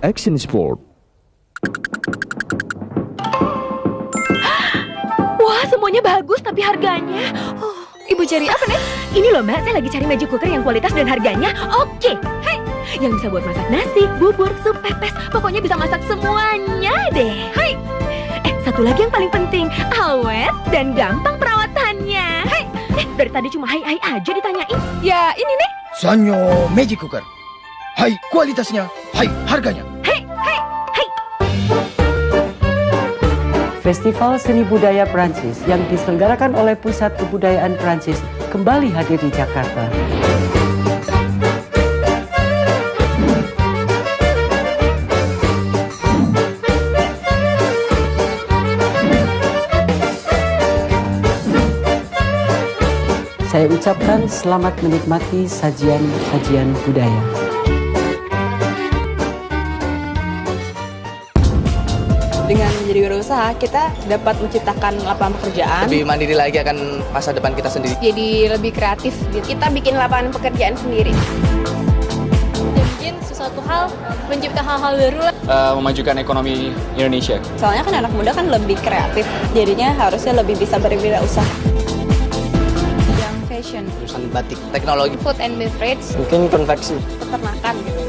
Action Sport. Wah, semuanya bagus tapi harganya. Oh, Ibu cari apa, Nek? Ini loh, Mbak. Saya lagi cari magic cooker yang kualitas dan harganya oke. Hai, yang bisa buat masak nasi, bubur, sup, pepes. Pokoknya bisa masak semuanya deh. Hai. Satu lagi yang paling penting, awet dan gampang perawatannya. Hai. Dari tadi cuma hai aja ditanyain. Ya, ini nih. Sanyo Magic Cooker. Hai kualitasnya, hai harganya. Hai. Festival Seni Budaya Prancis yang diselenggarakan oleh Pusat Kebudayaan Prancis kembali hadir di Jakarta. Saya ucapkan selamat menikmati sajian-sajian budaya. Dengan menjadi wirausaha, kita dapat menciptakan lapangan pekerjaan. Lebih mandiri lagi akan masa depan kita sendiri. Jadi lebih kreatif. Kita bikin lapangan pekerjaan sendiri. Mungkin sesuatu hal, mencipta hal-hal baru lah. Memajukan ekonomi Indonesia. Soalnya kan anak muda kan lebih kreatif. Jadinya harusnya lebih bisa berwirausaha. Fashion, jurusan batik, teknologi, Food and beverage. Mungkin konveksi. Peternakan gitu.